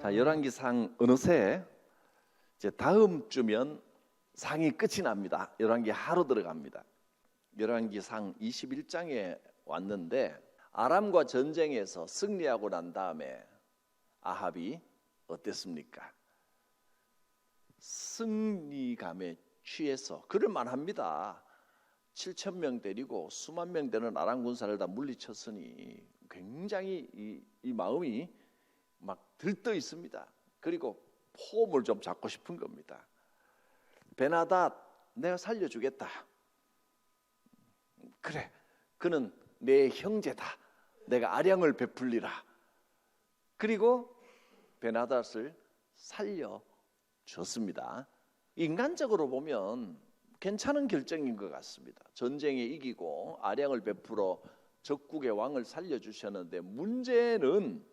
자, 열왕기상 어느새 이제 다음 주면 상이 끝이 납니다. 열왕기 하루 들어갑니다. 열왕기상 21장에 왔는데 아람과 전쟁에서 승리하고 난 다음에 아합이 어땠습니까? 승리감에 취해서 그럴 만합니다. 7,000명 데리고 수만 명 되는 아람 군사를 다 물리쳤으니 굉장히 이 마음이 막 들떠 있습니다. 그리고 폼을 좀 잡고 싶은 겁니다. 베나닷 내가 살려주겠다. 그래, 그는 내 형제다. 내가 아량을 베풀리라. 그리고 베나닷을 살려줬습니다. 인간적으로 보면 괜찮은 결정인 것 같습니다. 전쟁에 이기고 아량을 베풀어 적국의 왕을 살려주셨는데 문제는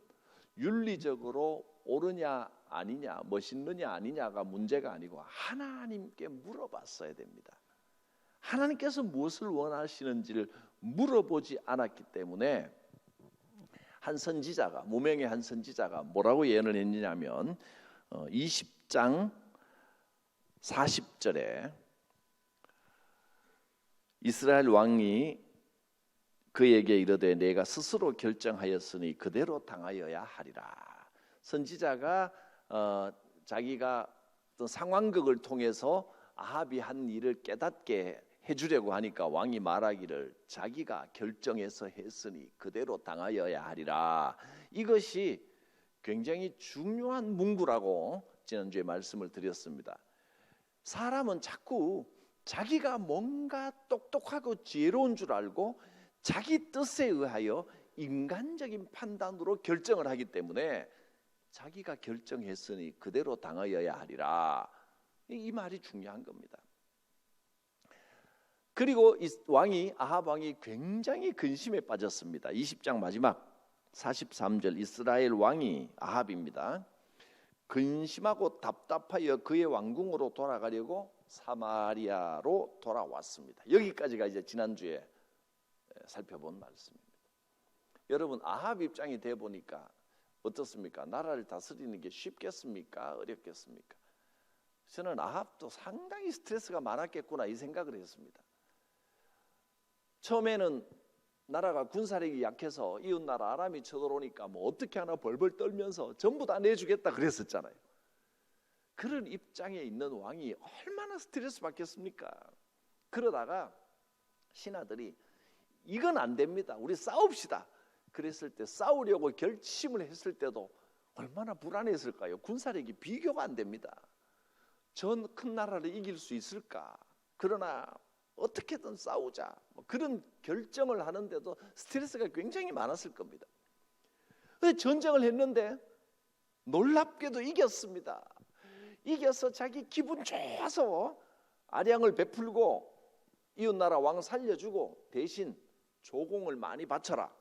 윤리적으로 옳으냐 아니냐, 멋있느냐 아니냐가 문제가 아니고 하나님께 물어봤어야 됩니다. 하나님께서 무엇을 원하시는지를 물어보지 않았기 때문에 한 선지자가, 무명의 한 선지자가 뭐라고 예언을 했냐면 20장 40절에 이스라엘 왕이 그에게 이르되 내가 스스로 결정하였으니 그대로 당하여야 하리라. 선지자가 자기가 어떤 상황극을 통해서 아합이 한 일을 깨닫게 해주려고 하니까 왕이 말하기를 자기가 결정해서 했으니 그대로 당하여야 하리라. 이것이 굉장히 중요한 문구라고 지난주에 말씀을 드렸습니다. 사람은 자꾸 자기가 뭔가 똑똑하고 지혜로운 줄 알고 자기 뜻에 의하여 인간적인 판단으로 결정을 하기 때문에 자기가 결정했으니 그대로 당하여야 하리라. 이 말이 중요한 겁니다. 그리고 이 왕이 아합 왕이 굉장히 근심에 빠졌습니다. 20장 마지막 43절 이스라엘 왕이 아합입니다. 근심하고 답답하여 그의 왕궁으로 돌아가려고 사마리아로 돌아왔습니다. 여기까지가 이제 지난주에 살펴본 말씀입니다. 여러분 아합 입장이 돼 보니까 어떻습니까? 나라를 다스리는 게 쉽겠습니까? 어렵겠습니까? 저는 아합도 상당히 스트레스가 많았겠구나 이 생각을 했습니다. 처음에는 나라가 군사력이 약해서 이웃나라 아람이 쳐들어오니까 뭐 어떻게 하나 벌벌 떨면서 전부 다 내주겠다 그랬었잖아요. 그런 입장에 있는 왕이 얼마나 스트레스 받겠습니까? 그러다가 신하들이 이건 안 됩니다. 우리 싸웁시다. 그랬을 때 싸우려고 결심을 했을 때도 얼마나 불안했을까요? 군사력이 비교가 안 됩니다. 전 큰 나라를 이길 수 있을까? 그러나 어떻게든 싸우자. 그런 결정을 하는데도 스트레스가 굉장히 많았을 겁니다. 전쟁을 했는데 놀랍게도 이겼습니다. 이겨서 자기 기분 좋아서 아량을 베풀고 이웃나라 왕 살려주고 대신 조공을 많이 바쳐라.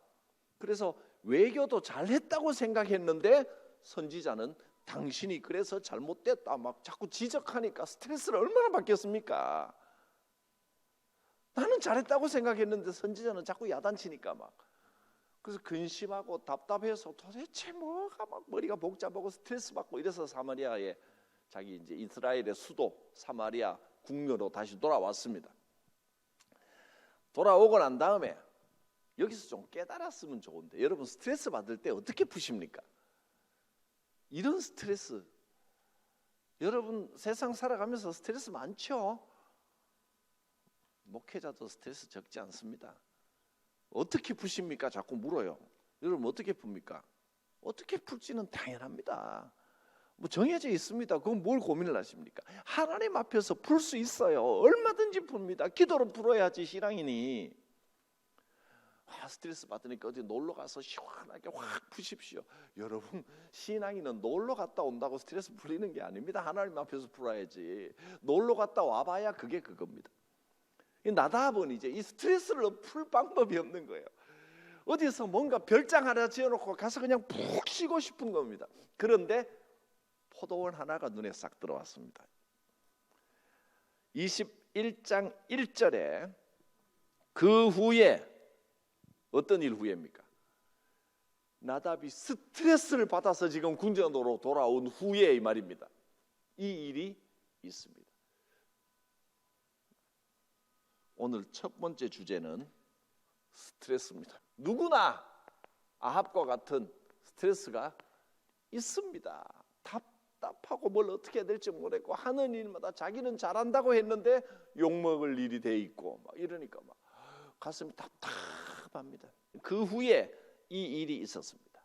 그래서 외교도 잘했다고 생각했는데 선지자는 당신이 그래서 잘못됐다 막 자꾸 지적하니까 스트레스를 얼마나 받겠습니까? 나는 잘했다고 생각했는데 선지자는 자꾸 야단치니까 막 그래서 근심하고 답답해서 도대체 뭐가 막 머리가 복잡하고 스트레스 받고 이래서 사마리아에 자기 이제 이스라엘의 수도 사마리아 궁녀로 다시 돌아왔습니다. 돌아오고 난 다음에 여기서 좀 깨달았으면 좋은데 여러분 스트레스 받을 때 어떻게 푸십니까? 이런 스트레스 여러분 세상 살아가면서 스트레스 많죠? 목회자도 스트레스 적지 않습니다. 어떻게 푸십니까? 자꾸 물어요. 여러분 어떻게 풉니까? 어떻게 풀지는 당연합니다. 뭐 정해져 있습니다. 그건 뭘 고민을 하십니까? 하나님 앞에서 풀 수 있어요. 얼마든지 풉니다. 기도로 풀어야지 신앙이니. 스트레스 받으니까 어디 놀러 가서 시원하게 확 푸십시오. 여러분 신앙인은 놀러 갔다 온다고 스트레스 풀리는 게 아닙니다. 하나님 앞에서 풀어야지. 놀러 갔다 와봐야 그게 그겁니다. 나답은 이제 이 스트레스를 풀 방법이 없는 거예요. 어디서 뭔가 별장 하나 지어놓고 가서 그냥 푹 쉬고 싶은 겁니다. 그런데 포도원 하나가 눈에 싹 들어왔습니다. 21장 1절에 그 후에 어떤 일 후에입니까? 나답이 스트레스를 받아서 지금 궁전으로 돌아온 후에 이 말입니다. 이 일이 있습니다. 오늘 첫 번째 주제는 스트레스입니다. 누구나 아합과 같은 스트레스가 있습니다. 답답하고 뭘 어떻게 해야 될지 모르겠고 하는 일마다 자기는 잘한다고 했는데 욕먹을 일이 돼 있고 막 이러니까 막 가슴이 답답합니다. 그 후에 이 일이 있었습니다.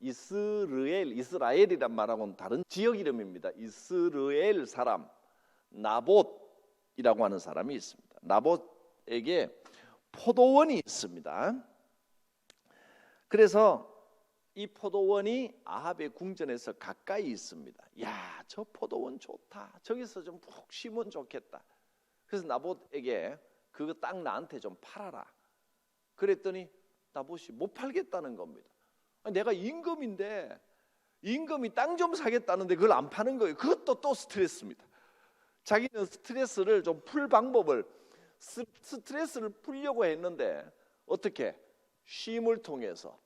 이스라엘이란 말하고는 다른 지역 이름입니다. 이스라엘 사람 나봇이라고 하는 사람이 있습니다. 나봇에게 포도원이 있습니다. 그래서 이 포도원이 아합의 궁전에서 가까이 있습니다. 야, 저 포도원 좋다. 저기서 좀 푹 쉬면 좋겠다. 그래서 나봇에게 그거 땅 나한테 좀 팔아라. 그랬더니 나봇이 못 팔겠다는 겁니다. 내가 임금인데 임금이 땅 좀 사겠다는데 그걸 안 파는 거예요. 그것도 또 스트레스입니다. 자기는 스트레스를 좀 풀 방법을 스트레스를 풀려고 했는데 어떻게? 쉼을 통해서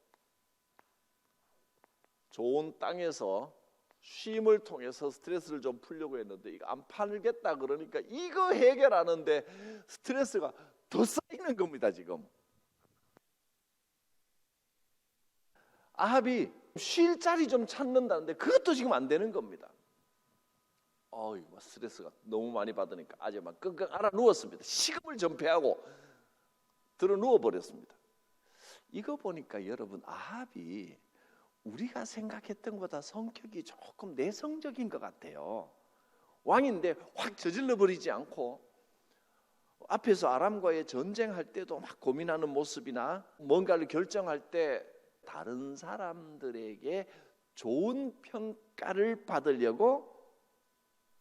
좋은 땅에서 쉼을 통해서 스트레스를 좀 풀려고 했는데 이거 안 팔겠다 그러니까 이거 해결하는데 스트레스가 더 쌓이는 겁니다. 지금 아합이 쉴 자리 좀 찾는다는데 그것도 지금 안 되는 겁니다. 스트레스가 너무 많이 받으니까 아주 막 끙끙 앓아 누웠습니다. 식음을 전폐하고 들어 누워 버렸습니다. 이거 보니까 여러분 아합이 우리가 생각했던 것보다 성격이 조금 내성적인 것 같아요. 왕인데 확 저질러 버리지 않고 앞에서 아람과의 전쟁할 때도 막 고민하는 모습이나 뭔가를 결정할 때 다른 사람들에게 좋은 평가를 받으려고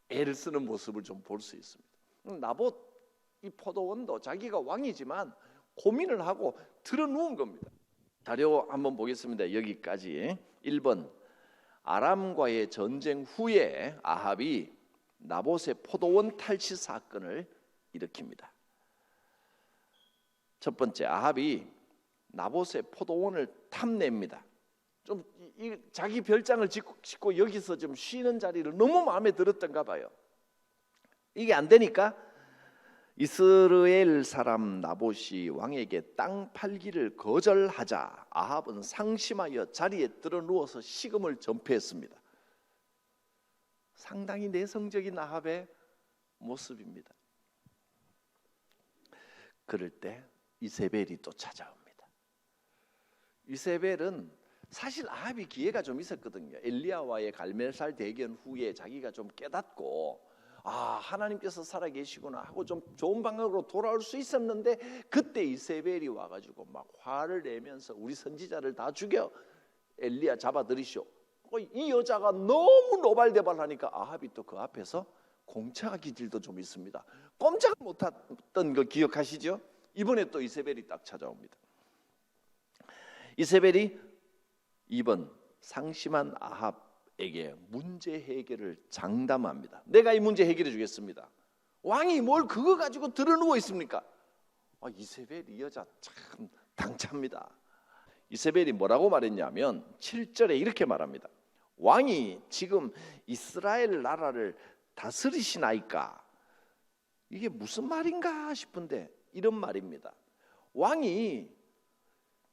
애를 쓰는 모습을 좀 볼 수 있습니다. 나봇 이 포도원도 자기가 왕이지만 고민을 하고 들어 누운 겁니다. 자료 한번 보겠습니다. 여기까지. 1번 아람과의 전쟁 후에 아합이 나봇의 포도원 탈취 사건을 일으킵니다. 첫 번째, 아합이 나봇의 포도원을 탐냅니다. 좀 자기 별장을 짓고 여기서 좀 쉬는 자리를 너무 마음에 들었던가 봐요. 이게 안 되니까 이스라엘 사람 나봇이 왕에게 땅 팔기를 거절하자 아합은 상심하여 자리에 들어 누워서 식음을 전폐했습니다. 상당히 내성적인 아합의 모습입니다. 그럴 때 이세벨이 또 찾아옵니다. 이세벨은 사실 아합이 기회가 좀 있었거든요. 엘리야와의 갈멜살 대견 후에 자기가 좀 깨닫고 하나님께서 살아계시구나 하고 좀 좋은 방향으로 돌아올 수 있었는데 그때 이세벨이 와가지고 막 화를 내면서 우리 선지자를 다 죽여 엘리야 잡아들이시오. 이 여자가 너무 노발대발하니까 아합이 또 그 앞에서 공차가 기질도 좀 있습니다. 꼼짝 못했던 거 기억하시죠? 이번에 또 이세벨이 딱 찾아옵니다. 이세벨이 2번 상심한 아합에게 문제 해결을 장담합니다. 내가 이 문제 해결해 주겠습니다. 왕이 뭘 그거 가지고 들어 누워 있습니까? 이세벨 이 여자 참 당찹니다. 이세벨이 뭐라고 말했냐면 7절에 이렇게 말합니다. 왕이 지금 이스라엘 나라를 다스리시나이까? 이게 무슨 말인가 싶은데 이런 말입니다. 왕이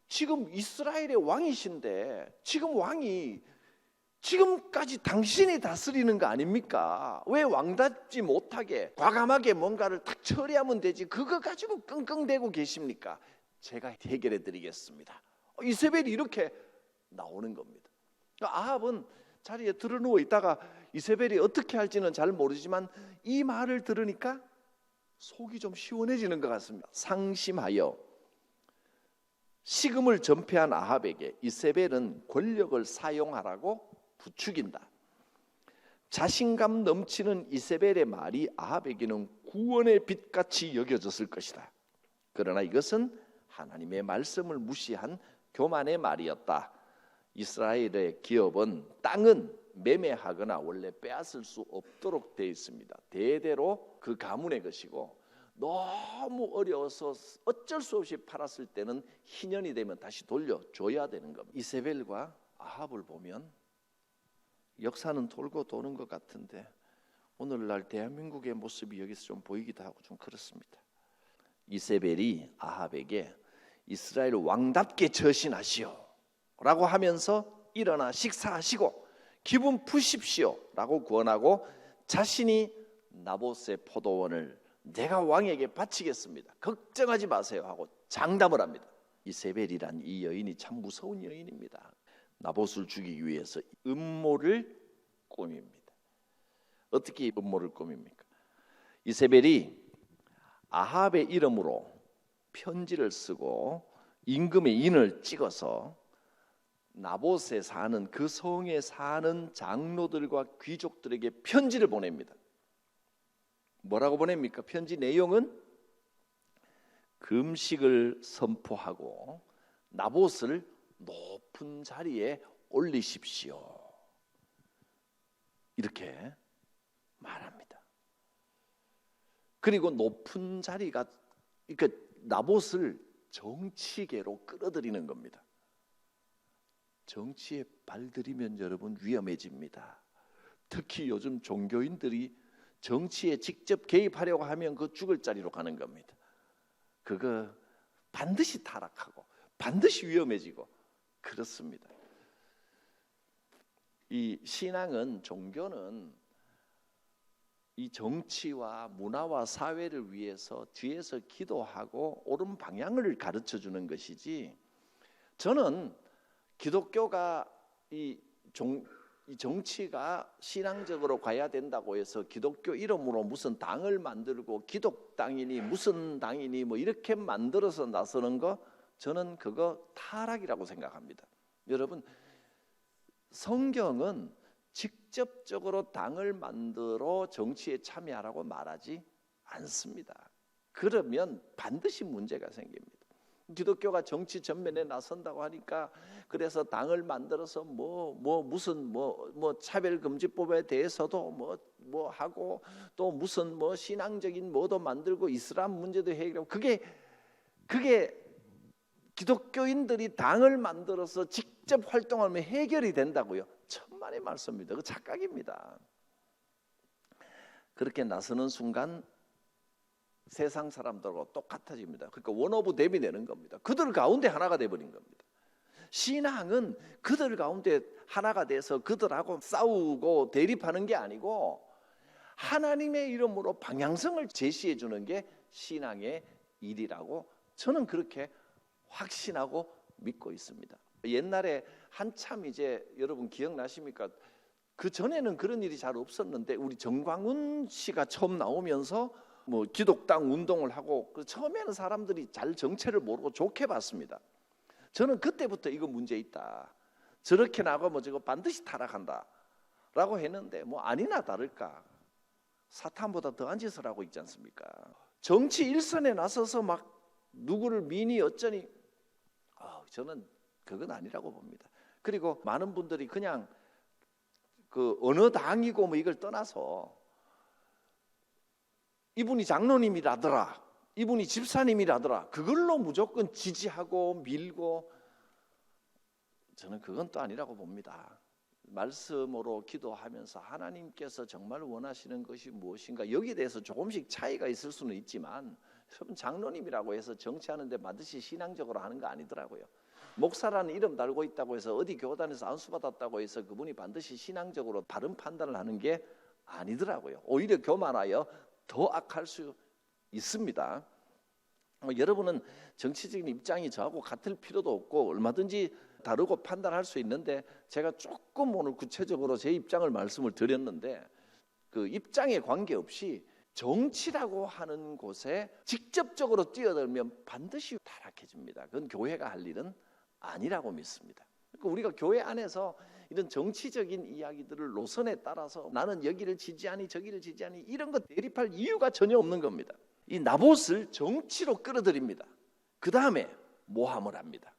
지금 이스라엘의 왕이신데 지금 왕이 지금까지 당신이 다스리는 거 아닙니까? 왜 왕답지 못하게 과감하게 뭔가를 딱 처리하면 되지 그거 가지고 끙끙대고 계십니까? 제가 해결해 드리겠습니다. 이세벨이 이렇게 나오는 겁니다. 아합은 자리에 들어 누워 있다가 이세벨이 어떻게 할지는 잘 모르지만 이 말을 들으니까 속이 좀 시원해지는 것 같습니다. 상심하여 식음을 전폐한 아합에게 이세벨은 권력을 사용하라고 부추긴다. 자신감 넘치는 이세벨의 말이 아합에게는 구원의 빛같이 여겨졌을 것이다. 그러나 이것은 하나님의 말씀을 무시한 교만의 말이었다. 이스라엘의 기업은 땅은 매매하거나 원래 빼앗을 수 없도록 되어 있습니다. 대대로 그 가문의 것이고 너무 어려워서 어쩔 수 없이 팔았을 때는 희년이 되면 다시 돌려줘야 되는 겁니다. 이세벨과 아합을 보면 역사는 돌고 도는 것 같은데 오늘날 대한민국의 모습이 여기서 좀 보이기도 하고 좀 그렇습니다. 이세벨이 아합에게 이스라엘 왕답게 처신하시오 라고 하면서 일어나 식사하시고 기분 푸십시오 라고 권하고 자신이 나봇의 포도원을 내가 왕에게 바치겠습니다, 걱정하지 마세요 하고 장담을 합니다. 이세벨이란 이 여인이 참 무서운 여인입니다. 나봇을 죽이기 위해서 음모를 꾸밉니다. 어떻게 음모를 꾸밉니까? 이세벨이 아합의 이름으로 편지를 쓰고 임금의 인을 찍어서 나봇에 사는 그 성에 사는 장로들과 귀족들에게 편지를 보냅니다. 뭐라고 보냅니까? 편지 내용은 금식을 선포하고 나봇을 높은 자리에 올리십시오 이렇게 말합니다. 그리고 높은 자리가 그러니까 나봇을 정치계로 끌어들이는 겁니다. 정치에 발들이면 여러분 위험해집니다. 특히 요즘 종교인들이 정치에 직접 개입하려고 하면 그 죽을 자리로 가는 겁니다. 그거 반드시 타락하고 반드시 위험해지고 그렇습니다. 이 신앙은, 종교는 이 정치와 문화와 사회를 위해서 뒤에서 기도하고 옳은 방향을 가르쳐 주는 것이지, 저는 기독교가 이 정치가 신앙적으로 가야 된다고 해서 기독교 이름으로 무슨 당을 만들고 기독당이니 무슨 당이니 뭐 이렇게 만들어서 나서는 거, 저는 그거 타락이라고 생각합니다. 여러분, 성경은 직접적으로 당을 만들어 정치에 참여하라고 말하지 않습니다. 그러면 반드시 문제가 생깁니다. 기독교가 정치 전면에 나선다고 하니까 그래서 당을 만들어서 무슨 차별금지법에 대해서도 뭐 하고 또 무슨 신앙적인 뭐도 만들고 이슬람 문제도 해결하고, 그게 기독교인들이 당을 만들어서 직접 활동하면 해결이 된다고요? 천만의 말씀입니다. 그 착각입니다. 그렇게 나서는 순간 세상 사람들과 똑같아집니다. 그러니까 원오브 댐이 되는 겁니다. 그들 가운데 하나가 돼버린 겁니다. 신앙은 그들 가운데 하나가 돼서 그들하고 싸우고 대립하는 게 아니고 하나님의 이름으로 방향성을 제시해 주는 게 신앙의 일이라고 저는 그렇게 확신하고 믿고 있습니다. 옛날에 한참 이제 여러분 기억나십니까? 그 전에는 그런 일이 잘 없었는데 우리 정광훈 씨가 처음 나오면서 기독당 운동을 하고 처음에는 사람들이 잘 정체를 모르고 좋게 봤습니다. 저는 그때부터 이거 문제 있다, 저렇게 나가면 저거 반드시 타락한다 라고 했는데 아니나 다를까 사탄보다 더한 짓을 하고 있지 않습니까? 정치 일선에 나서서 막 누구를 미니 어쩌니, 저는 그건 아니라고 봅니다. 그리고 많은 분들이 그냥 그 어느 당이고 이걸 떠나서 이분이 장로님이라더라, 이분이 집사님이라더라, 그걸로 무조건 지지하고 밀고, 저는 그건 또 아니라고 봅니다. 말씀으로 기도하면서 하나님께서 정말 원하시는 것이 무엇인가, 여기에 대해서 조금씩 차이가 있을 수는 있지만 여러분, 장로님이라고 해서 정치하는데 반드시 신앙적으로 하는 거 아니더라고요. 목사라는 이름 달고 있다고 해서 어디 교단에서 안수받았다고 해서 그분이 반드시 신앙적으로 바른 판단을 하는 게 아니더라고요. 오히려 교만하여 더 악할 수 있습니다. 여러분은 정치적인 입장이 저하고 같을 필요도 없고 얼마든지 다르고 판단할 수 있는데, 제가 조금 오늘 구체적으로 제 입장을 말씀을 드렸는데 그 입장에 관계없이 정치라고 하는 곳에 직접적으로 뛰어들면 반드시 타락해집니다. 그건 교회가 할 일은 아니라고 믿습니다. 그러니까 우리가 교회 안에서 이런 정치적인 이야기들을 노선에 따라서 나는 여기를 지지하니 저기를 지지하니 이런 거 대립할 이유가 전혀 없는 겁니다. 이 나봇을 정치로 끌어들입니다. 그 다음에 모함을 합니다.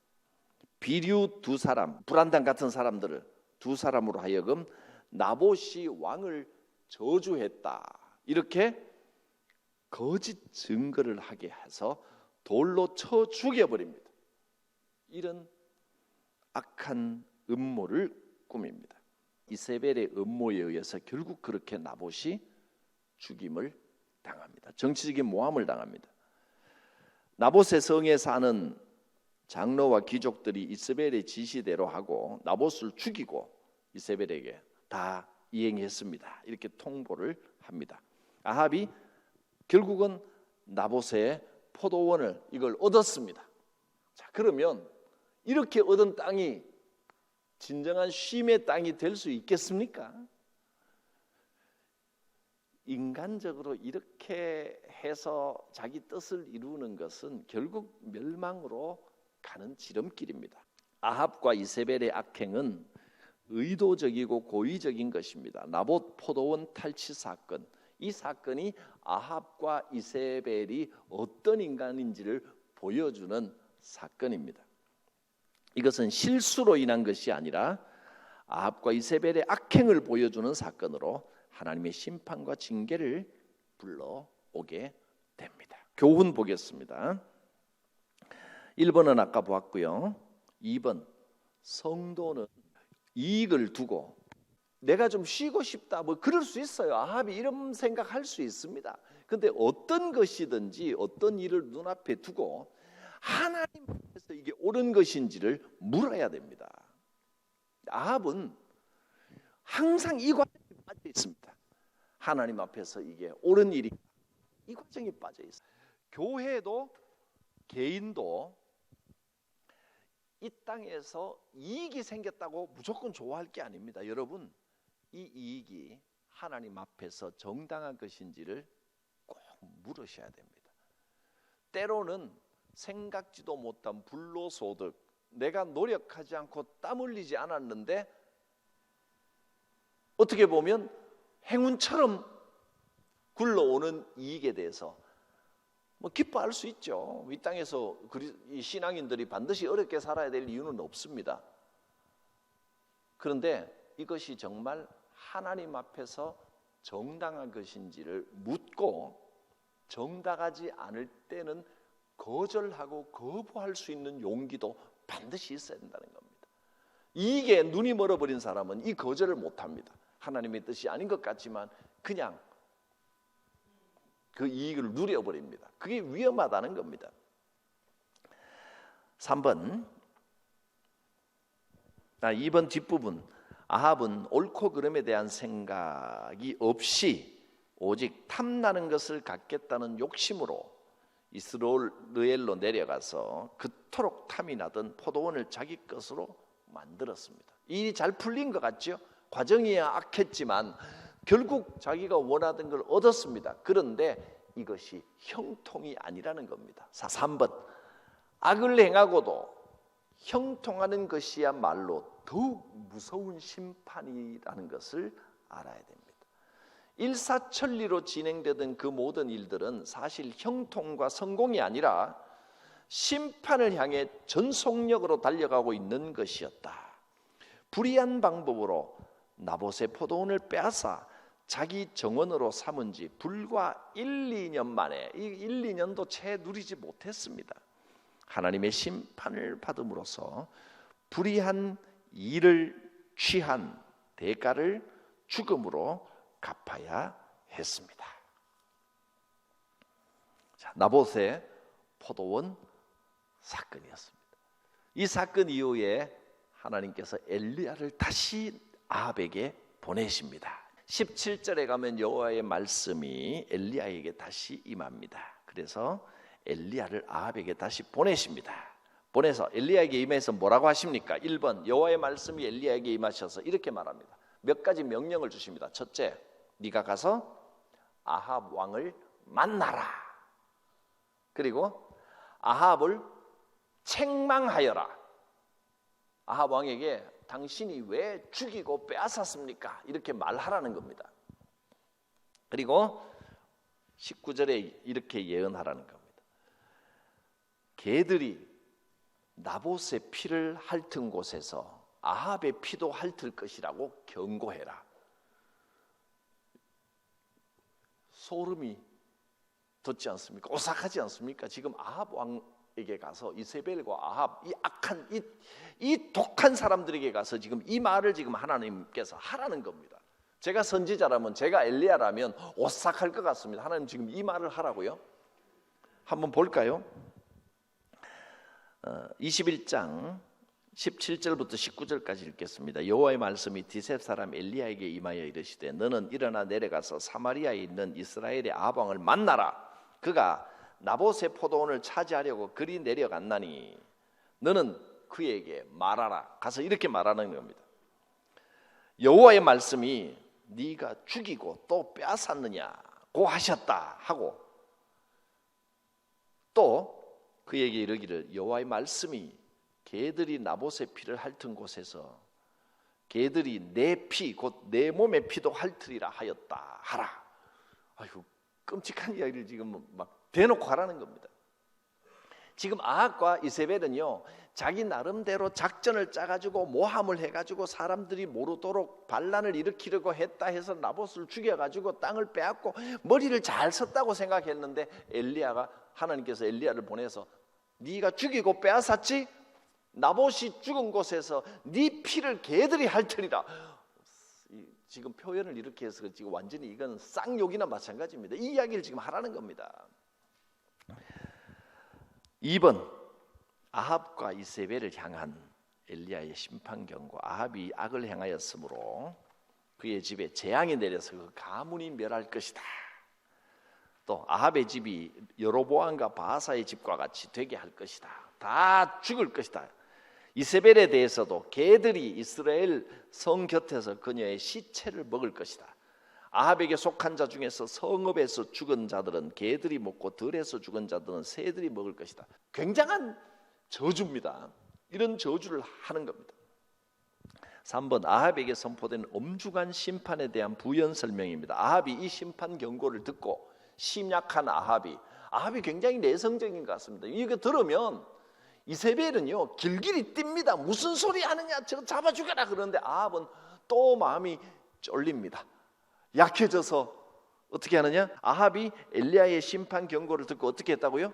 비류 두 사람, 불안당 같은 사람들을 두 사람으로 하여금 나봇이 왕을 저주했다 이렇게 거짓 증거를 하게 해서 돌로 쳐 죽여버립니다. 이런 악한 음모를 꾸밉니다. 이세벨의 음모에 의해서 결국 그렇게 나봇이 죽임을 당합니다. 정치적인 모함을 당합니다. 나봇의 성에 사는 장로와 귀족들이 이세벨의 지시대로 하고 나봇을 죽이고 이세벨에게 다 이행했습니다. 이렇게 통보를 합니다. 아합이 결국은 나봇의 포도원을 이걸 얻었습니다. 자, 그러면 이렇게 얻은 땅이 진정한 쉼의 땅이 될 수 있겠습니까? 인간적으로 이렇게 해서 자기 뜻을 이루는 것은 결국 멸망으로 가는 지름길입니다. 아합과 이세벨의 악행은 의도적이고 고의적인 것입니다. 나봇 포도원 탈취 사건, 이 사건이 아합과 이세벨이 어떤 인간인지를 보여주는 사건입니다. 이것은 실수로 인한 것이 아니라 아합과 이세벨의 악행을 보여주는 사건으로 하나님의 심판과 징계를 불러오게 됩니다. 교훈 보겠습니다. 1번은 아까 보았고요. 2번, 성도는 이익을 두고 내가 좀 쉬고 싶다, 뭐 그럴 수 있어요. 아합이 이런 생각할 수 있습니다. 근데 어떤 것이든지 어떤 일을 눈앞에 두고 하나님 앞에서 이게 옳은 것인지를 물어야 됩니다. 아합은 항상 이 과정에 빠져 있습니다. 하나님 앞에서 이게 옳은 일이 이 과정에 빠져 있어요. 교회도 개인도 이 땅에서 이익이 생겼다고 무조건 좋아할 게 아닙니다. 여러분, 이 이익이 하나님 앞에서 정당한 것인지를 꼭 물으셔야 됩니다. 때로는 생각지도 못한 불로소득, 내가 노력하지 않고 땀 흘리지 않았는데 어떻게 보면 행운처럼 굴러오는 이익에 대해서 뭐 기뻐할 수 있죠. 이 땅에서 이 신앙인들이 반드시 어렵게 살아야 될 이유는 없습니다. 그런데 이것이 정말 하나님 앞에서 정당한 것인지를 묻고 정당하지 않을 때는 거절하고 거부할 수 있는 용기도 반드시 있어야 된다는 겁니다. 이익에 눈이 멀어버린 사람은 이 거절을 못합니다. 하나님의 뜻이 아닌 것 같지만 그냥 그 이익을 누려버립니다. 그게 위험하다는 겁니다. 3번, 2번 뒷부분, 아합은 옳고 그름에 대한 생각이 없이 오직 탐나는 것을 갖겠다는 욕심으로 이스라엘로 내려가서 그토록 탐이 나던 포도원을 자기 것으로 만들었습니다. 일이 잘 풀린 것 같죠? 과정이 악했지만 결국 자기가 원하던 걸 얻었습니다. 그런데 이것이 형통이 아니라는 겁니다. 3번, 악을 행하고도 형통하는 것이야말로 더욱 무서운 심판이라는 것을 알아야 됩니다. 일사천리로 진행되던 그 모든 일들은 사실 형통과 성공이 아니라 심판을 향해 전속력으로 달려가고 있는 것이었다. 불의한 방법으로 나봇의 포도원을 빼앗아 자기 정원으로 삼은 지 불과 1, 2년 만에, 이 1, 2년도 채 누리지 못했습니다. 하나님의 심판을 받음으로써 불의한 일을 취한 대가를 죽음으로 갚아야 했습니다. 자, 나봇의 포도원 사건이었습니다. 이 사건 이후에 하나님께서 엘리야를 다시 아합에게 보내십니다. 17절에 가면 여호와의 말씀이 엘리야에게 다시 임합니다. 그래서 엘리야를 아합에게 다시 보내십니다. 보내서 엘리야에게 임해서 뭐라고 하십니까? 1번, 여호와의 말씀이 엘리야에게 임하셔서 이렇게 말합니다. 몇 가지 명령을 주십니다. 첫째, 네가 가서 아합 왕을 만나라. 그리고 아합을 책망하여라. 아합 왕에게 당신이 왜 죽이고 빼앗았습니까? 이렇게 말하라는 겁니다. 그리고 19절에 이렇게 예언하라는 겁니다. 개들이 나봇의 피를 핥은 곳에서 아합의 피도 핥을 것이라고 경고해라. 소름이 돋지 않습니까? 오싹하지 않습니까? 지금 아합 왕에게 가서 이세벨과 아합 이 악한 이 독한 사람들에게 가서 지금 이 말을 지금 하나님께서 하라는 겁니다. 제가 선지자라면, 제가 엘리야라면 오싹할 것 같습니다. 하나님 지금 이 말을 하라고요? 한번 볼까요? 21장 17절부터 19절까지 읽겠습니다. 여호와의 말씀이 디셉 사람 엘리야에게 임하여 이르시되 너는 일어나 내려가서 사마리아에 있는 이스라엘의 아합 왕을 만나라. 그가 나봇의 포도원을 차지하려고 그리 내려갔나니 너는 그에게 말하라. 가서 이렇게 말하는 겁니다. 여호와의 말씀이 네가 죽이고 또 빼앗았느냐고 하셨다 하고, 또 그에게 이르기를 여호와의 말씀이 개들이 나봇의 피를 핥은 곳에서 개들이 내 피 곧 내 몸의 피도 핥으리라 하였다 하라. 아이고, 끔찍한 이야기를 지금 막 대놓고 하라는 겁니다. 지금 아합과 이세벨은요, 자기 나름대로 작전을 짜가지고 모함을 해가지고 사람들이 모르도록 반란을 일으키려고 했다 해서 나봇을 죽여가지고 땅을 빼앗고 머리를 잘 썼다고 생각했는데, 하나님께서 엘리야를 보내서 네가 죽이고 빼앗았지? 나봇이 죽은 곳에서 네 피를 개들이 핥으리라. 지금 표현을 이렇게 해서 지금 완전히 이건 쌍욕이나 마찬가지입니다. 이 이야기를 지금 하라는 겁니다. 2번, 아합과 이세벨을 향한 엘리야의 심판 경고. 아합이 악을 행하였으므로 그의 집에 재앙이 내려서 그 가문이 멸할 것이다. 또 아합의 집이 여로보암과 바하사의 집과 같이 되게 할 것이다. 다 죽을 것이다. 이세벨에 대해서도 개들이 이스라엘 성 곁에서 그녀의 시체를 먹을 것이다. 아합에게 속한 자 중에서 성읍에서 죽은 자들은 개들이 먹고 들에서 죽은 자들은 새들이 먹을 것이다. 굉장한 저주입니다. 이런 저주를 하는 겁니다. 3번, 아합에게 선포된 엄중한 심판에 대한 부연 설명입니다. 아합이 이 심판 경고를 듣고 심약한 아합이 굉장히 내성적인 것 같습니다. 이거 들으면 이세벨은요 길길이 뜁니다. 무슨 소리 하느냐, 저거 잡아 죽여라 그러는데 아합은 또 마음이 쫄립니다. 약해져서 어떻게 하느냐? 아합이 엘리야의 심판 경고를 듣고 어떻게 했다고요?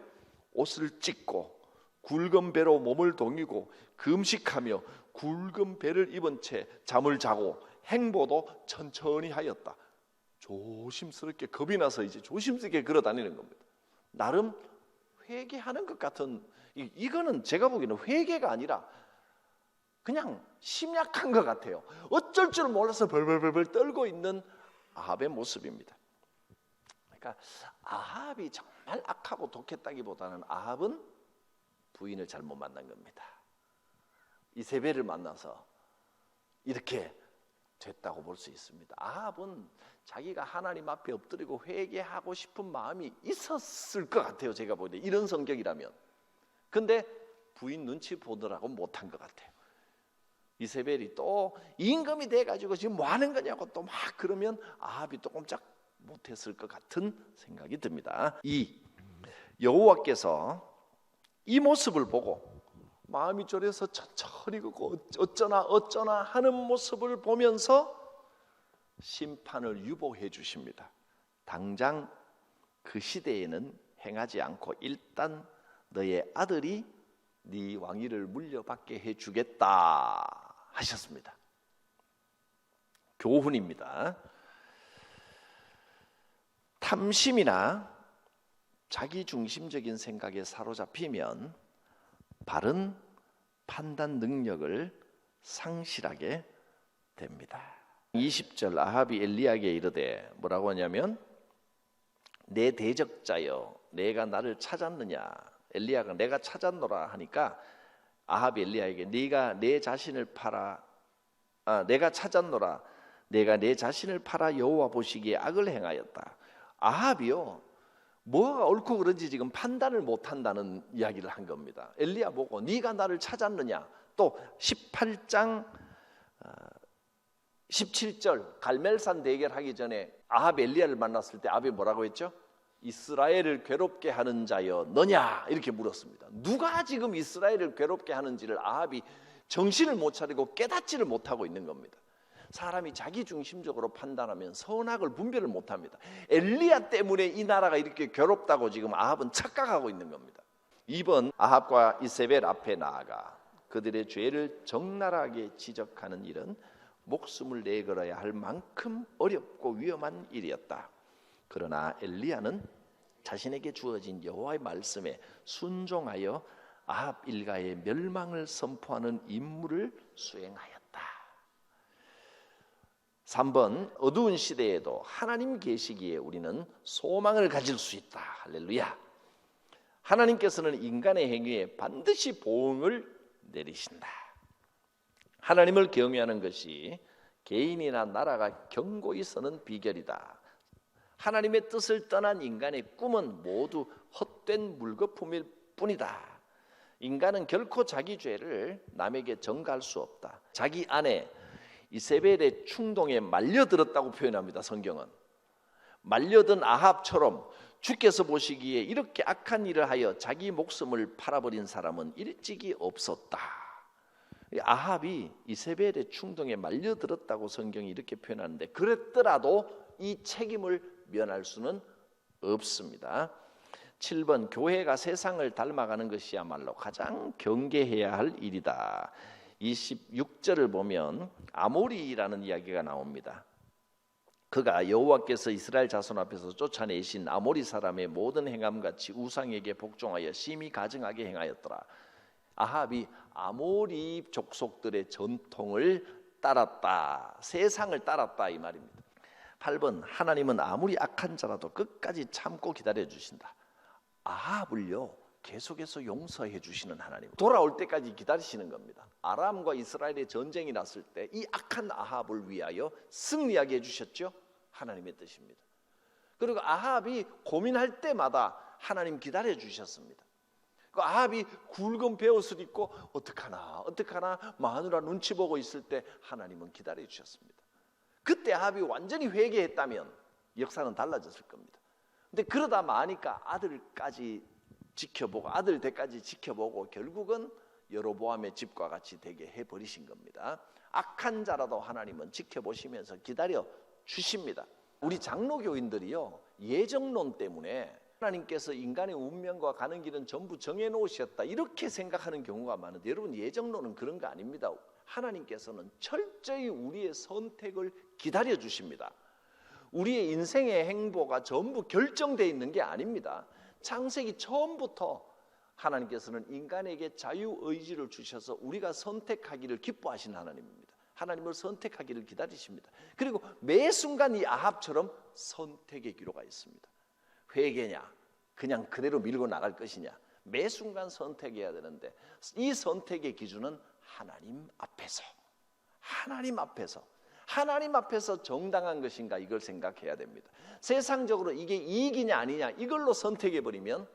옷을 찢고 굵은 배로 몸을 동이고 금식하며 굵은 배를 입은 채 잠을 자고 행보도 천천히 하였다. 조심스럽게, 겁이 나서 이제 조심스럽게 걸어 다니는 겁니다. 나름 회개하는 것 같은, 이거는 제가 보기에는 회개가 아니라 그냥 심약한 것 같아요. 어쩔 줄 몰라서 벌벌벌 떨고 있는 아합의 모습입니다. 그러니까 아합이 정말 악하고 독했다기보다는 아합은 부인을 잘못 만난 겁니다. 이세벨을 만나서 이렇게 됐다고 볼 수 있습니다. 아합은 자기가 하나님 앞에 엎드리고 회개하고 싶은 마음이 있었을 것 같아요. 제가 보기에 이런 성격이라면. 근데 부인 눈치 보느라고 못한 것 같아요. 이세벨이 또 임금이 돼가지고 지금 뭐 하는 거냐고 또 막 그러면 아합이 또 꼼짝 못했을 것 같은 생각이 듭니다. 여호와께서 이 모습을 보고 마음이 졸여서 천천히 걷고 어쩌나 하는 모습을 보면서 심판을 유보해 주십니다. 당장 그 시대에는 행하지 않고 일단 너의 아들이 네 왕위를 물려받게 해주겠다 하셨습니다. 교훈입니다. 탐심이나 자기중심적인 생각에 사로잡히면 바른 판단 능력을 상실하게 됩니다. 20절, 아합이 엘리야에게 이르되 뭐라고 하냐면 내 대적자여 내가 나를 찾았느냐. 엘리야가 내가 찾았노라 하니까 아합이 엘리야에게 네가 내 자신을 팔아 내가 찾았노라. 내가 내 자신을 팔아 여호와 보시기에 악을 행하였다. 아합이요 뭐가 옳고 그런지 지금 판단을 못한다는 이야기를 한 겁니다. 엘리야 보고 네가 나를 찾았느냐. 또 18장 17절 갈멜산 대결하기 전에 아합 엘리야를 만났을 때 아합이 뭐라고 했죠? 이스라엘을 괴롭게 하는 자여 너냐 이렇게 물었습니다. 누가 지금 이스라엘을 괴롭게 하는지를 아합이 정신을 못 차리고 깨닫지를 못하고 있는 겁니다. 사람이 자기중심적으로 판단하면 선악을 분별을 못합니다. 엘리야 때문에 이 나라가 이렇게 괴롭다고 지금 아합은 착각하고 있는 겁니다. 2번, 아합과 이세벨 앞에 나아가 그들의 죄를 적나라하게 지적하는 일은 목숨을 내걸어야 할 만큼 어렵고 위험한 일이었다. 그러나 엘리야는 자신에게 주어진 여호와의 말씀에 순종하여 아합 일가의 멸망을 선포하는 임무를 수행하였다. 3번, 어두운 시대에도 하나님 계시기에 우리는 소망을 가질 수 있다. 할렐루야. 하나님께서는 인간의 행위에 반드시 보응을 내리신다. 하나님을 경외하는 것이 개인이나 나라가 견고히 서는 비결이다. 하나님의 뜻을 떠난 인간의 꿈은 모두 헛된 물거품일 뿐이다. 인간은 결코 자기 죄를 남에게 전가할 수 없다. 자기 아내 이세벨의 충동에 말려들었다고 표현합니다. 성경은 말려든 아합처럼 주께서 보시기에 이렇게 악한 일을 하여 자기 목숨을 팔아버린 사람은 일찍이 없었다. 아합이 이세벨의 충동에 말려들었다고 성경이 이렇게 표현하는데, 그랬더라도 이 책임을 면할 수는 없습니다. 7번, 교회가 세상을 닮아가는 것이야말로 가장 경계해야 할 일이다. 26절을 보면 아모리라는 이야기가 나옵니다. 그가 여호와께서 이스라엘 자손 앞에서 쫓아내신 아모리 사람의 모든 행함같이 우상에게 복종하여 심히 가증하게 행하였더라. 아합이 아모리 족속들의 전통을 따랐다. 세상을 따랐다 이 말입니다. 8번, 하나님은 아무리 악한 자라도 끝까지 참고 기다려 주신다. 아합을요 계속해서 용서해 주시는 하나님, 돌아올 때까지 기다리시는 겁니다. 아람과 이스라엘의 전쟁이 났을 때 이 악한 아합을 위하여 승리하게 해주셨죠. 하나님의 뜻입니다. 그리고 아합이 고민할 때마다 하나님 기다려 주셨습니다. 그 아합이 굵은 베옷을 입고 어떡하나 마누라 눈치 보고 있을 때 하나님은 기다려 주셨습니다. 그때 아합이 완전히 회개했다면 역사는 달라졌을 겁니다. 근데 그러다 마니까 아들까지 지켜보고 아들 때까지 지켜보고 결국은 여로보암의 집과 같이 되게 해버리신 겁니다. 악한 자라도 하나님은 지켜보시면서 기다려 주십니다. 우리 장로교인들이요 예정론 때문에 하나님께서 인간의 운명과 가는 길은 전부 정해놓으셨다 이렇게 생각하는 경우가 많은데, 여러분 예정론은 그런 거 아닙니다. 하나님께서는 철저히 우리의 선택을 기다려 주십니다. 우리의 인생의 행보가 전부 결정되어 있는 게 아닙니다. 창세기 처음부터 하나님께서는 인간에게 자유의지를 주셔서 우리가 선택하기를 기뻐하신 하나님입니다. 하나님을 선택하기를 기다리십니다. 그리고 매 순간 이 아합처럼 선택의 기로가 있습니다. 회개냐 그냥 그대로 밀고 나갈 것이냐, 매 순간 선택해야 되는데 이 선택의 기준은 하나님 앞에서 정당한 것인가 이걸 생각해야 됩니다. 세상적으로 이게 이익이냐 아니냐 이걸로 선택해버리면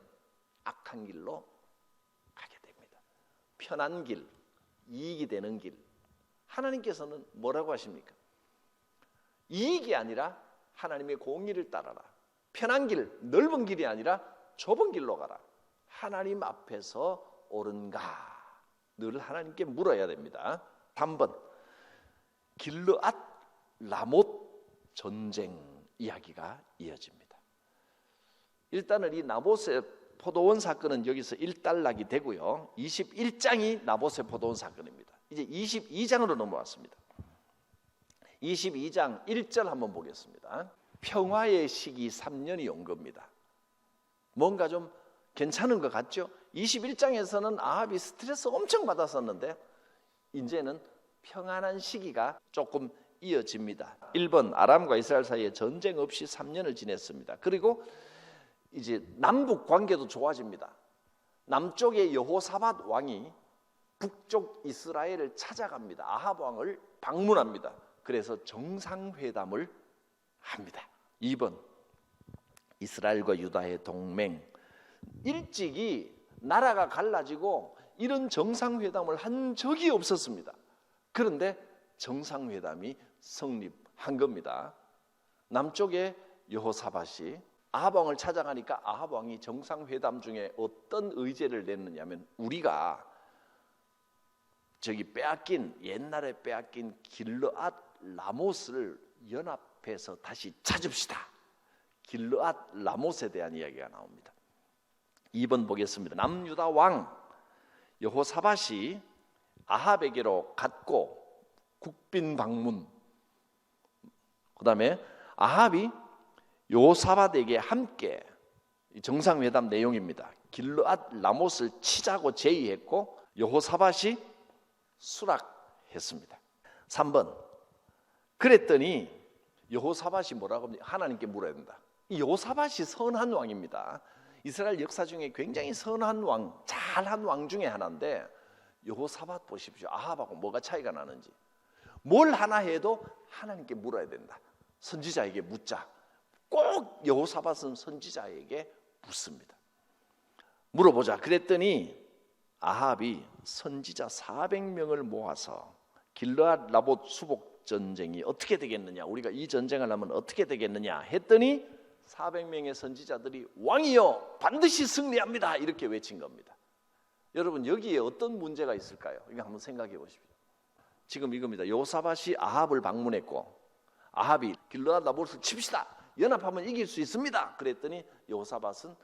악한 길로 가게 됩니다. 편한 길, 이익이 되는 길. 하나님께서는 뭐라고 하십니까? 이익이 아니라 하나님의 공의를 따라라. 편한 길, 넓은 길이 아니라 좁은 길로 가라. 하나님 앞에서 옳은가? 늘 하나님께 물어야 됩니다. 3번, 길르앗 라못 전쟁 이야기가 이어집니다. 일단은 이 나봇의 포도원 사건은 여기서 일단락이 되고요. 21장이 나봇의 포도원 사건입니다. 이제 22장으로 넘어왔습니다. 22장 1절 한번 보겠습니다. 평화의 시기 3년이 온 겁니다. 뭔가 좀 괜찮은 것 같죠? 21장에서는 아합이 스트레스 엄청 받았었는데 이제는 평안한 시기가 조금 이어집니다. 1번, 아람과 이스라엘 사이에 전쟁 없이 3년을 지냈습니다. 그리고 이제 남북 관계도 좋아집니다. 남쪽의 여호사밧 왕이 북쪽 이스라엘을 찾아갑니다. 아합 왕을 방문합니다. 그래서 정상회담을 합니다. 2번, 이스라엘과 유다의 동맹. 일찍이 나라가 갈라지고 이런 정상회담을 한 적이 없었습니다. 그런데 정상회담이 성립한 겁니다. 남쪽의 여호사밧이 아합 왕을 찾아가니까 아합 왕이 정상회담 중에 어떤 의제를 냈느냐면, 우리가 저기 옛날에 빼앗긴 길르앗 라못을 연합해서 다시 찾읍시다. 길르앗 라못에 대한 이야기가 나옵니다. 2번 보겠습니다. 남유다 왕 여호사밧이 아합에게로 갔고 국빈 방문, 그 다음에 아합이 여호사밧에게 함께, 정상회담 내용입니다. 길르앗 라못을 치자고 제의했고 여호사밧이 수락했습니다. 3번, 그랬더니 여호사밧이 뭐라고 합니까? 하나님께 물어야 된다. 이 여호사밧이 선한 왕입니다. 이스라엘 역사 중에 굉장히 선한 왕, 잘한 왕 중에 하나인데, 여호사밧 보십시오. 아합하고 뭐가 차이가 나는지. 뭘 하나 해도 하나님께 물어야 된다. 선지자에게 묻자. 꼭 여호사밧은 선지자에게 묻습니다. 물어보자. 그랬더니 아합이 선지자 400명을 모아서 길르앗 라봇 수복 전쟁이 어떻게 되겠느냐, 우리가 이 전쟁을 하면 어떻게 되겠느냐 했더니 400명의 선지자들이 왕이여 반드시 승리합니다 이렇게 외친 겁니다. 여러분, 여기에 어떤 문제가 있을까요? 이거 한번 생각해 보십시오. 지금 이겁니다. 여호사밧이 아합을 방문했고 아합이 길르앗 라봇을 칩시다, 연합하면 이길 수 있습니다 그랬더니 여호사밧은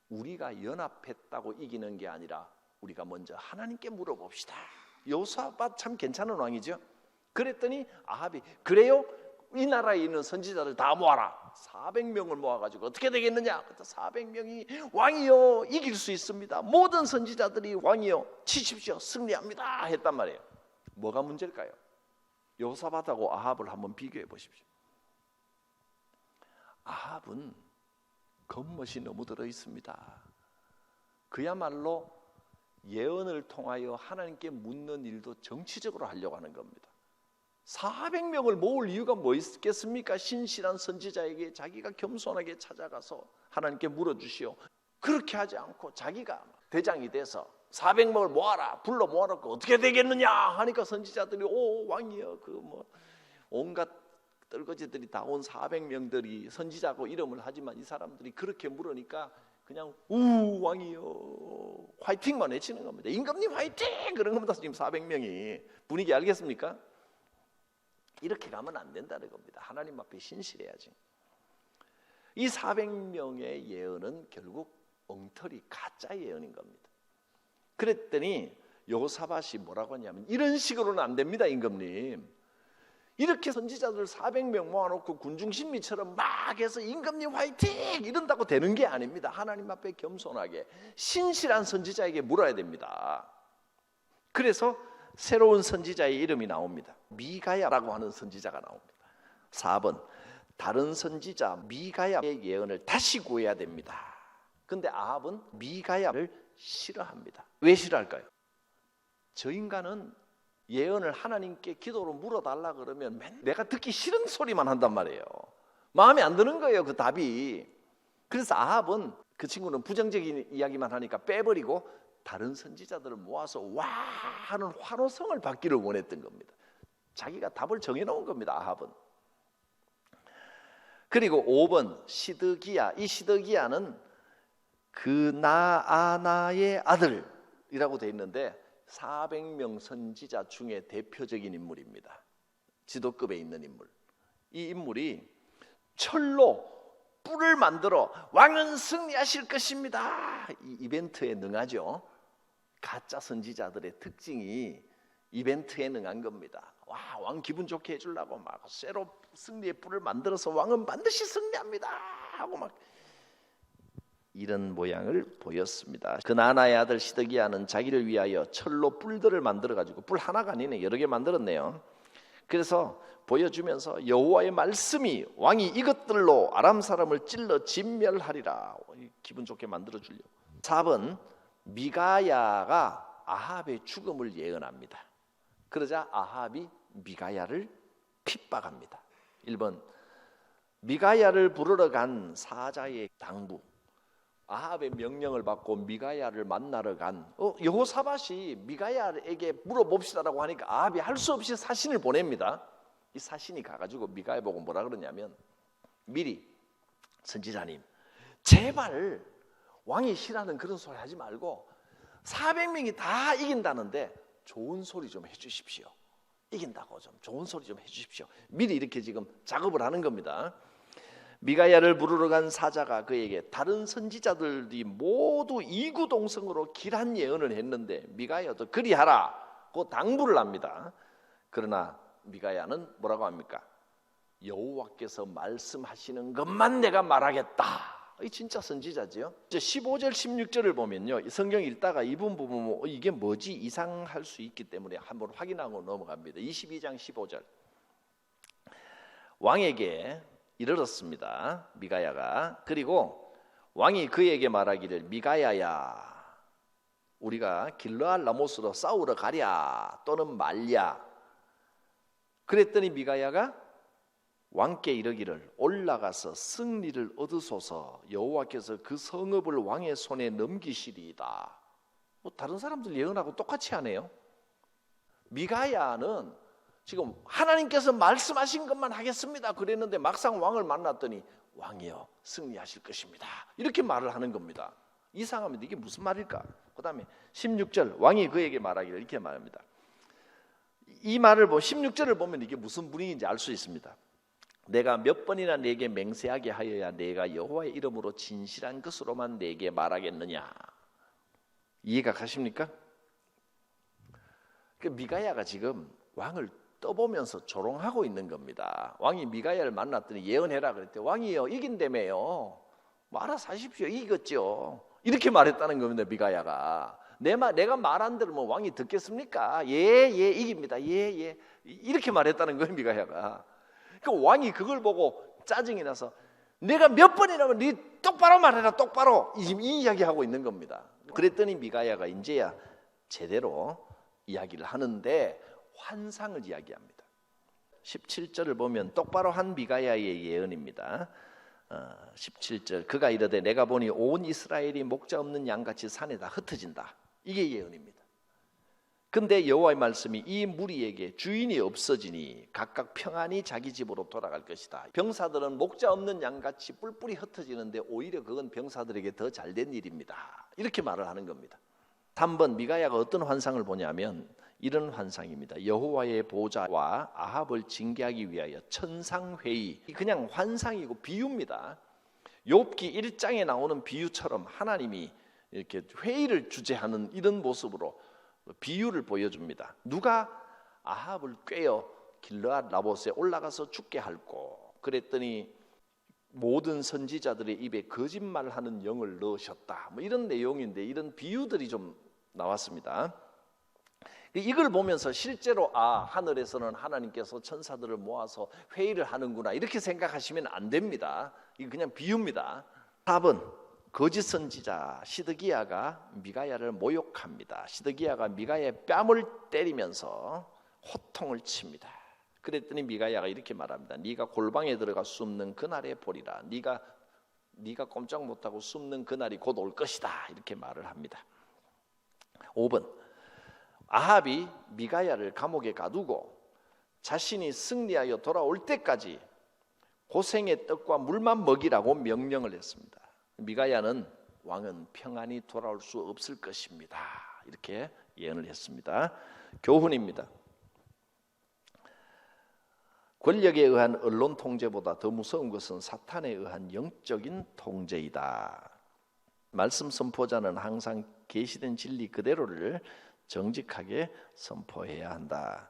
우리가 연합했다고 이기는 게 아니라 우리가 먼저 하나님께 물어봅시다. 여호사밧 참 괜찮은 왕이죠. 그랬더니 아합이 그래요? 이 나라에 있는 선지자들 다 모아라. 400명을 모아가지고 어떻게 되겠느냐? 400명이 왕이요 이길 수 있습니다. 모든 선지자들이 왕이요 치십시오 승리합니다 했단 말이에요. 뭐가 문제일까요? 여호사밧하고 아합을 한번 비교해 보십시오. 아합은 겉멋이 너무 들어 있습니다. 그야말로 예언을 통하여 하나님께 묻는 일도 정치적으로 하려고 하는 겁니다. 400명을 모을 이유가 뭐 있겠습니까? 신실한 선지자에게 자기가 겸손하게 찾아가서 하나님께 물어주시오. 그렇게 하지 않고 자기가 대장이 돼서 400명을 모아라, 불러 모아놓고 어떻게 되겠느냐 하니까 선지자들이 오 왕이여, 그 뭐 온갖 떨거지들이 다 온 400명들이 선지자고 이름을 하지만 이 사람들이 그렇게 물으니까 그냥 우 왕이여 화이팅만 외치는 겁니다. 임금님 화이팅 그런 겁니다. 지금 400명이 분위기 알겠습니까? 이렇게 가면 안 된다는 겁니다. 하나님 앞에 신실해야지. 이 400명의 예언은 결국 엉터리 가짜 예언인 겁니다. 그랬더니 여호사밧이 뭐라고 하냐면 이런 식으로는 안 됩니다. 임금님, 이렇게 선지자들 400명 모아놓고 군중심리처럼 막 해서 임금님 화이팅 이런다고 되는 게 아닙니다. 하나님 앞에 겸손하게 신실한 선지자에게 물어야 됩니다. 그래서 새로운 선지자의 이름이 나옵니다. 미가야라고 하는 선지자가 나옵니다. 4번, 다른 선지자 미가야의 예언을 다시 구해야 됩니다. 근데 아합은 미가야를 싫어합니다. 왜 싫어할까요? 저 인간은 예언을 하나님께 기도로 물어달라 그러면 내가 듣기 싫은 소리만 한단 말이에요. 마음에 안 드는 거예요, 그 답이. 그래서 아합은, 그 친구는 부정적인 이야기만 하니까 빼버리고 다른 선지자들을 모아서 와 하는 환호성을 받기를 원했던 겁니다. 자기가 답을 정해놓은 겁니다, 아합은. 그리고 5번 시드기야. 이 시드기야는 그나아나의 아들이라고 되어 있는데 400명 선지자 중에 대표적인 인물입니다. 지도급에 있는 인물. 이 인물이 철로 뿔을 만들어 왕은 승리하실 것입니다 이 이벤트에 능하죠. 가짜 선지자들의 특징이 이벤트에 능한 겁니다. 와, 왕 기분 좋게 해주려고 막 쇠로 승리의 뿔을 만들어서 왕은 반드시 승리합니다 하고 막 이런 모양을 보였습니다. 그나아나의 아들 시드기야는 자기를 위하여 철로 뿔들을 만들어가지고, 뿔 하나가 아니네 여러 개 만들었네요. 그래서 보여주면서 여호와의 말씀이 왕이 이것들로 아람 사람을 찔러 진멸하리라, 기분 좋게 만들어주려고. 4번 미가야가 아합의 죽음을 예언합니다. 그러자 아합이 미가야를 핍박합니다. 1번 미가야를 부르러 간 사자의 당부, 아합의 명령을 받고 미가야를 만나러 간 여호사밧이 미가야에게 물어봅시다라고 하니까 아합이 할 수 없이 사신을 보냅니다. 이 사신이 가가지고 미가야 보고 뭐라 그러냐면, 미리 선지자님 제발 왕이 싫어하는 그런 소리 하지 말고 400명이 다 이긴다는데 좋은 소리 좀 해주십시오. 이긴다고 좀 좋은 소리 좀 해주십시오. 미리 이렇게 지금 작업을 하는 겁니다. 미가야를 부르러 간 사자가 그에게 다른 선지자들이 모두 이구동성으로 길한 예언을 했는데 미가야도 그리하라고 당부를 합니다. 그러나 미가야는 뭐라고 합니까? 여호와께서 말씀하시는 것만 내가 말하겠다. 이 진짜 선지자지요. 15절 16절을 보면요, 성경 읽다가 이 부분 이게 뭐지 이상할 수 있기 때문에 한번 확인하고 넘어갑니다. 22장 15절. 왕에게 이르렀습니다. 미가야가. 그리고 왕이 그에게 말하기를 미가야야, 우리가 길르앗 라못으로 싸우러 가랴 또는 말랴. 그랬더니 미가야가 왕께 이르기를 올라가서 승리를 얻으소서, 여호와께서 그 성읍을 왕의 손에 넘기시리이다. 뭐 다른 사람들 예언하고 똑같이 하네요. 미가야는 지금 하나님께서 말씀하신 것만 하겠습니다 그랬는데 막상 왕을 만났더니 왕이여 승리하실 것입니다 이렇게 말을 하는 겁니다. 이상합니다. 이게 무슨 말일까? 그 다음에 16절 왕이 그에게 말하기를 이렇게 말합니다. 이 말을 16절을 보면 이게 무슨 분위기인지 알 수 있습니다. 내가 몇 번이나 내게 맹세하게 하여야 내가 여호와의 이름으로 진실한 것으로만 내게 말하겠느냐. 이해가 가십니까? 미가야가 지금 왕을 떠보면서 조롱하고 있는 겁니다. 왕이 미가야를 만났더니 예언해라 그랬더니 왕이요 이긴다며요. 뭐 알아서 하십시오. 이겼죠. 이렇게 말했다는 겁니다. 미가야가 내가 말한 대로 뭐 왕이 듣겠습니까? 예 이깁니다. 예 이렇게 말했다는 거예요. 미가야가. 그 왕이 그걸 보고 짜증이 나서 내가 몇 번이라면 네 똑바로 말해라 똑바로 이 이야기하고 있는 겁니다. 그랬더니 미가야가 이제야 제대로 이야기를 하는데 환상을 이야기합니다. 17절을 보면 똑바로 한 미가야의 예언입니다. 17절 그가 이르되 내가 보니 온 이스라엘이 목자 없는 양같이 산에다 흩어진다. 이게 예언입니다. 근데 여호와의 말씀이 이 무리에게 주인이 없어지니 각각 평안히 자기 집으로 돌아갈 것이다. 병사들은 목자 없는 양같이 뿔뿔이 흩어지는데 오히려 그건 병사들에게 더 잘된 일입니다. 이렇게 말을 하는 겁니다. 단번 미가야가 어떤 환상을 보냐면 이런 환상입니다. 여호와의 보좌와 아합을 징계하기 위하여 천상회의. 그냥 환상이고 비유입니다. 욥기 1장에 나오는 비유처럼 하나님이 이렇게 회의를 주재하는 이런 모습으로 비유를 보여줍니다. 누가 아합을 꿰어 길르앗 라봇에 올라가서 죽게 할꼬. 그랬더니 모든 선지자들의 입에 거짓말하는 영을 넣으셨다. 뭐 이런 내용인데 이런 비유들이 좀 나왔습니다. 이걸 보면서 실제로 하늘에서는 하나님께서 천사들을 모아서 회의를 하는구나 이렇게 생각하시면 안 됩니다. 이거 그냥 비유입니다. 4번 거짓 선지자 시드기야가 미가야를 모욕합니다. 시드기야가 미가야의 뺨을 때리면서 호통을 칩니다. 그랬더니 미가야가 이렇게 말합니다. 네가 골방에 들어가 숨는 그날에 보리라. 네가 꼼짝 못하고 숨는 그날이 곧 올 것이다. 이렇게 말을 합니다. 5번 아합이 미가야를 감옥에 가두고 자신이 승리하여 돌아올 때까지 고생의 떡과 물만 먹이라고 명령을 했습니다. 미가야는 왕은 평안히 돌아올 수 없을 것입니다. 이렇게 예언을 했습니다. 교훈입니다. 권력에 의한 언론 통제보다 더 무서운 것은 사탄에 의한 영적인 통제이다. 말씀 선포자는 항상 계시된 진리 그대로를 정직하게 선포해야 한다.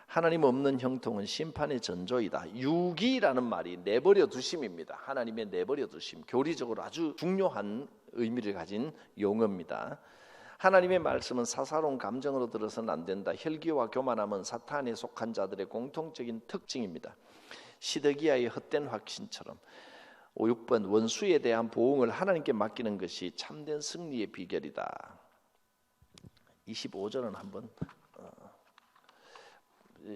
하나님 없는 형통은 심판의 전조이다. 유기라는 말이 내버려 두심입니다. 하나님의 내버려 두심, 교리적으로 아주 중요한 의미를 가진 용어입니다. 하나님의 말씀은 사사로운 감정으로 들어서는 안 된다. 혈기와 교만함은 사탄에 속한 자들의 공통적인 특징입니다. 시드기야의 헛된 확신처럼 6번 원수에 대한 보응을 하나님께 맡기는 것이 참된 승리의 비결이다. 25절은 한번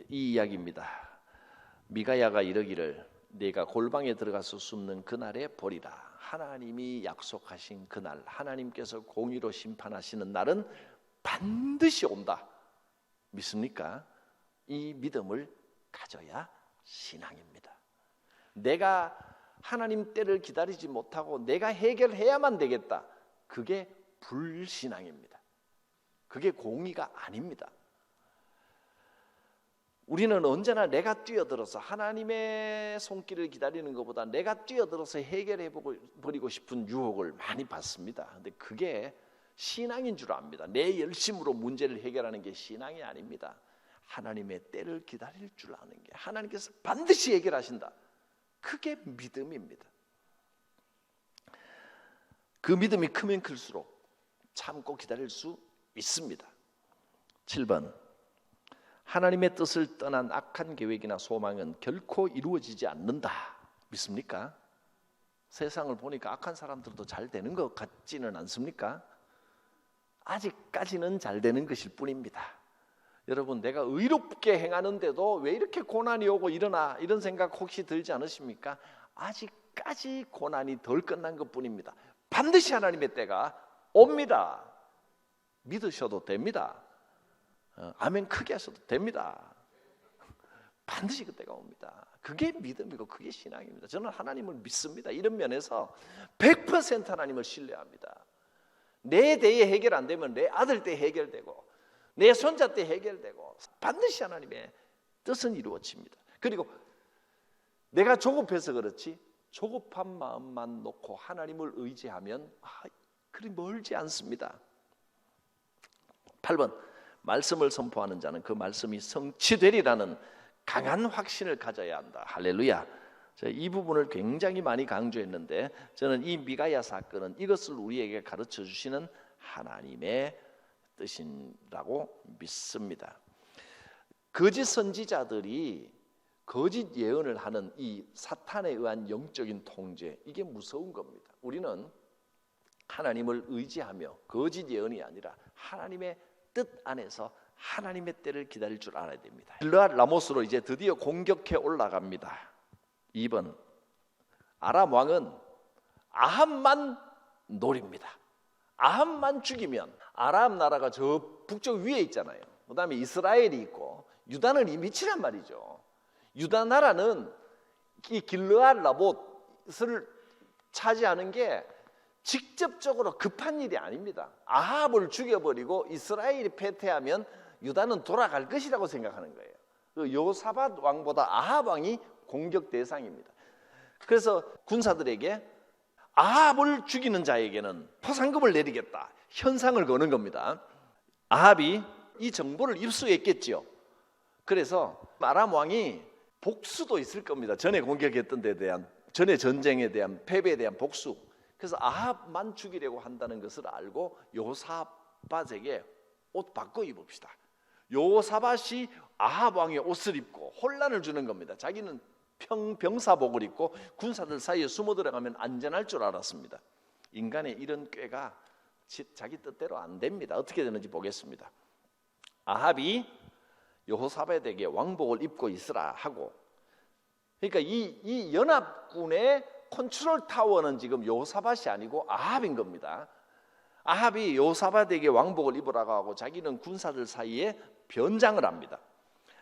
이 이야기입니다. 미가야가 이르기를 네가 골방에 들어가서 숨는 그날에 보리라. 하나님이 약속하신 그날, 하나님께서 공의로 심판하시는 날은 반드시 온다. 믿습니까? 이 믿음을 가져야 신앙입니다. 내가 하나님 때를 기다리지 못하고 내가 해결해야만 되겠다. 그게 불신앙입니다. 그게 공의가 아닙니다. 우리는 언제나 내가 뛰어들어서 하나님의 손길을 기다리는 것보다 내가 뛰어들어서 해결해 버리고 싶은 유혹을 많이 받습니다. 근데 그게 신앙인 줄 압니다. 내 열심으로 문제를 해결하는 게 신앙이 아닙니다. 하나님의 때를 기다릴 줄 아는 게, 하나님께서 반드시 해결하신다, 그게 믿음입니다. 그 믿음이 크면 클수록 참고 기다릴 수 있습니다. 7번, 하나님의 뜻을 떠난 악한 계획이나 소망은 결코 이루어지지 않는다. 믿습니까? 세상을 보니까 악한 사람들도 잘 되는 것 같지는 않습니까? 아직까지는 잘 되는 것일 뿐입니다. 여러분, 내가 의롭게 행하는데도 왜 이렇게 고난이 오고 일어나, 이런 생각 혹시 들지 않으십니까? 아직까지 고난이 덜 끝난 것뿐입니다. 반드시 하나님의 때가 옵니다. 믿으셔도 됩니다. 아멘 크게 하셔도 됩니다. 반드시 그때가 옵니다. 그게 믿음이고 그게 신앙입니다. 저는 하나님을 믿습니다. 이런 면에서 100% 하나님을 신뢰합니다. 내 대에 해결 안 되면 내 아들 때 해결되고 내 손자 때 해결되고 반드시 하나님의 뜻은 이루어집니다. 그리고 내가 조급해서 그렇지 조급한 마음만 놓고 하나님을 의지하면 그리 멀지 않습니다. 8번, 말씀을 선포하는 자는 그 말씀이 성취되리라는 강한 확신을 가져야 한다. 할렐루야. 이 부분을 굉장히 많이 강조했는데 저는 이 미가야 사건은 이것을 우리에게 가르쳐 주시는 하나님의 뜻이라고 믿습니다. 거짓 선지자들이 거짓 예언을 하는 이 사탄에 의한 영적인 통제, 이게 무서운 겁니다. 우리는 하나님을 의지하며 거짓 예언이 아니라 하나님의 뜻 안에서 하나님의 때를 기다릴 줄 알아야 됩니다. 길르앗 라모스로 이제 드디어 공격해 올라갑니다. 2번, 아람 왕은 아합만 노립니다. 아합만 죽이면, 아람 나라가 저 북쪽 위에 있잖아요. 그 다음에 이스라엘이 있고 유다는 이 밑이란 말이죠. 유다 나라는 이 길르앗 라못을 차지하는 게 직접적으로 급한 일이 아닙니다. 아합을 죽여버리고 이스라엘이 패퇴하면 유다는 돌아갈 것이라고 생각하는 거예요. 그 여호사밧 왕보다 아합 왕이 공격 대상입니다. 그래서 군사들에게 아합을 죽이는 자에게는 포상금을 내리겠다, 현상을 거는 겁니다. 아합이 이 정보를 입수했겠죠. 그래서 아람 왕이 복수도 있을 겁니다. 전에 공격했던 데 대한, 전에 전쟁에 대한 패배에 대한 복수. 그래서 아합만 죽이려고 한다는 것을 알고 여호사밧에게 옷 바꿔 입읍시다. 여호사밧이 아합 왕의 옷을 입고 혼란을 주는 겁니다. 자기는 병사복을 입고 군사들 사이에 숨어 들어가면 안전할 줄 알았습니다. 인간의 이런 꾀가 자기 뜻대로 안 됩니다. 어떻게 되는지 보겠습니다. 아합이 여호사밧에게 왕복을 입고 있으라 하고, 그러니까 이 연합군의 컨트롤 타워는 지금 여호사밧이 아니고 아합인 겁니다. 아합이 여호사밧에게 왕복을 입으라고 하고 자기는 군사들 사이에 변장을 합니다.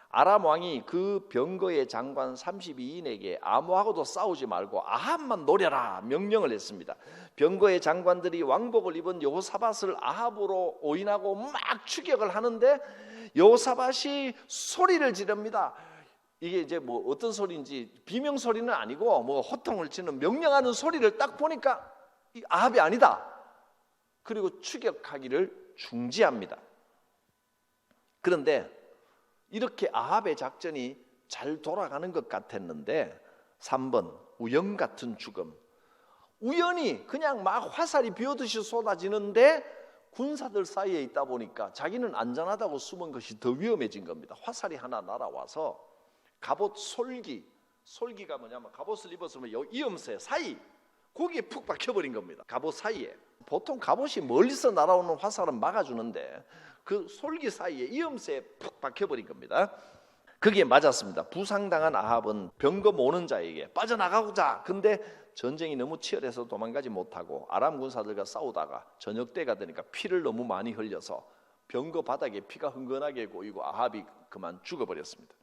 아람 왕이 그 병거의 장관 32인에게 아무하고도 싸우지 말고 아합만 노려라 명령을 했습니다. 병거의 장관들이 왕복을 입은 여호사밧을 아합으로 오인하고 막 추격을 하는데 여호사밧이 소리를 지릅니다. 이게 이제 뭐 어떤 소리인지 비명 소리는 아니고 뭐 호통을 치는 명령하는 소리를 딱 보니까 이 아합이 아니다. 그리고 추격하기를 중지합니다. 그런데 이렇게 아합의 작전이 잘 돌아가는 것 같았는데 3번, 우연 같은 죽음. 우연히 그냥 막 화살이 비오듯이 쏟아지는데 군사들 사이에 있다 보니까 자기는 안전하다고 숨은 것이 더 위험해진 겁니다. 화살이 하나 날아와서 갑옷 솔기가 뭐냐면 갑옷을 입었으면 이음새 사이, 거기에 푹 박혀버린 겁니다. 갑옷 사이에. 보통 갑옷이 멀리서 날아오는 화살은 막아주는데 그 솔기 사이에 이음새에 푹 박혀버린 겁니다. 그게 맞았습니다. 부상당한 아합은 병거 모는 자에게 빠져나가고자, 근데 전쟁이 너무 치열해서 도망가지 못하고 아람 군사들과 싸우다가 저녁 때가 되니까 피를 너무 많이 흘려서 병거 바닥에 피가 흥건하게 고이고 아합이 그만 죽어버렸습니다.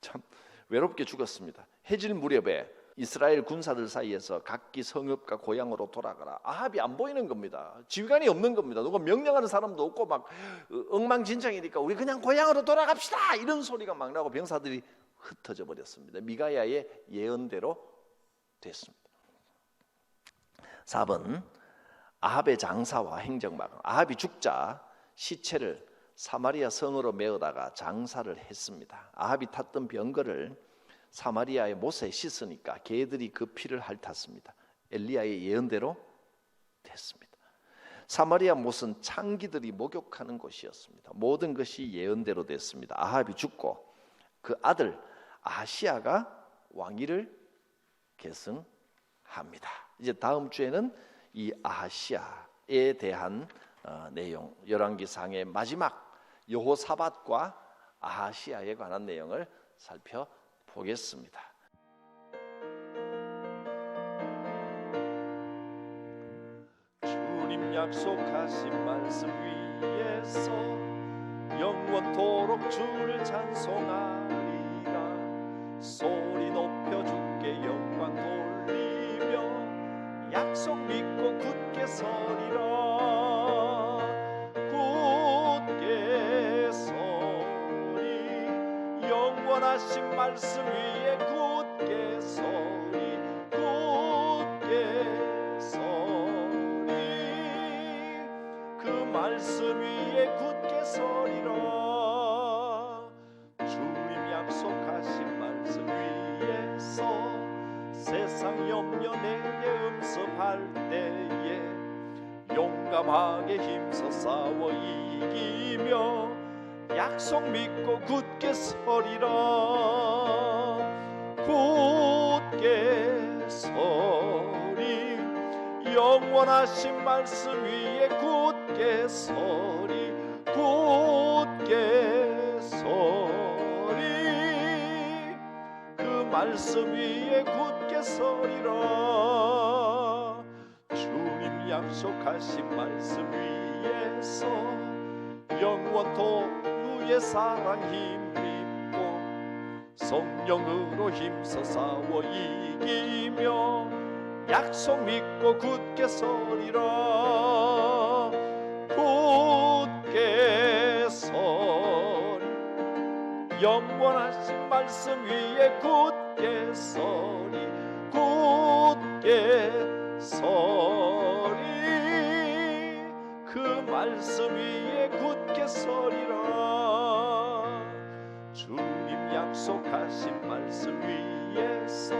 참 외롭게 죽었습니다. 해질 무렵에 이스라엘 군사들 사이에서 각기 성읍과 고향으로 돌아가라. 아합이 안 보이는 겁니다. 지휘관이 없는 겁니다. 누가 명령하는 사람도 없고 막 엉망진창이니까 우리 그냥 고향으로 돌아갑시다 이런 소리가 막 나고 병사들이 흩어져 버렸습니다. 미가야의 예언대로 됐습니다. 4번 아합의 장사와 행정막. 아합이 죽자 시체를 사마리아 성으로 메어다가 장사를 했습니다. 아합이 탔던 병거를 사마리아의 못에 씻으니까 개들이 그 피를 핥았습니다. 엘리야의 예언대로 됐습니다. 사마리아 못은 창기들이 목욕하는 곳이었습니다. 모든 것이 예언대로 됐습니다. 아합이 죽고 그 아들 아하시야가 왕위를 계승합니다. 이제 다음 주에는 이 아하시야에 대한 내용, 열왕기상의 마지막 여호사밧과 아하시야에 관한 내용을 살펴보겠습니다. 주님 약속하신 말씀 위에서 영원토록 주를 찬송하리라. 소리 높여 주께 영광 돌리며 약속 믿고 굳게 서리라. 굳게 서리. 영원하신 말씀 위에 굳게 서리. 굳게 서리. 그 말씀 위에 굳게 서리라. 주님 약속하신 말씀 위에서 세상 염려 내게 음습할 때에 용감하게 힘써 싸워 이기며 약속 믿고 굳게 서리라. 굳게 서리. 영원하신 말씀 위에 굳게 서리. 굳게 서리. 그 말씀 위에 굳게 서리라. 주님 약속하신 말씀 위에서 영원토록 주의 사랑 힘입고 성령으로 힘써 싸워 이기며 약속 믿고 굳게 서리라. 굳게 서리. 영원하신 말씀 위에 굳게 서리. 굳게 서리. 그 말씀 위에 굳게 서리라. 주님 약속하신 말씀 위에서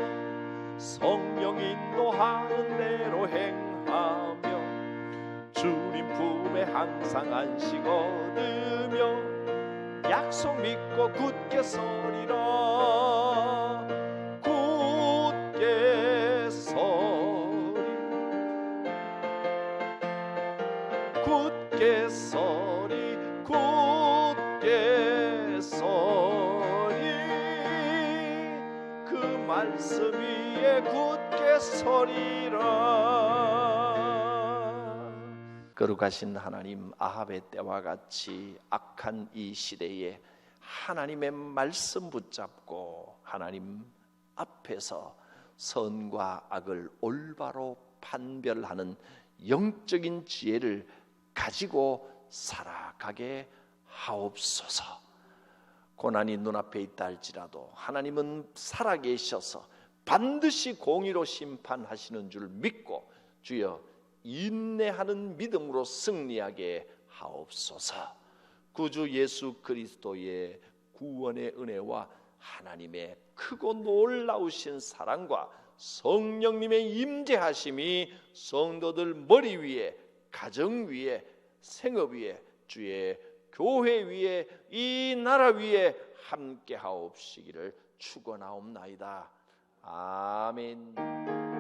성령 인도하는 대로 행하며 주님 품에 항상 안식 얻으며 약속 믿고 굳게 서리라. 굳게 서리. 굳게 서리. 굳게 서리. 그 말씀 위에 굳게 서리라. 거룩하신 하나님, 아합의 때와 같이 악한 이 시대에 하나님의 말씀 붙잡고 하나님 앞에서 선과 악을 올바로 판별하는 영적인 지혜를 가지고 살아가게 하옵소서. 고난이 눈앞에 있다 할지라도 하나님은 살아계셔서 반드시 공의로 심판하시는 줄 믿고 주여 인내하는 믿음으로 승리하게 하옵소서. 구주 예수 그리스도의 구원의 은혜와 하나님의 크고 놀라우신 사랑과 성령님의 임재하심이 성도들 머리 위에, 가정 위에, 생업 위에, 주의 교회 위에, 이 나라 위에 함께 하옵시기를 축원하옵나이다. 아멘.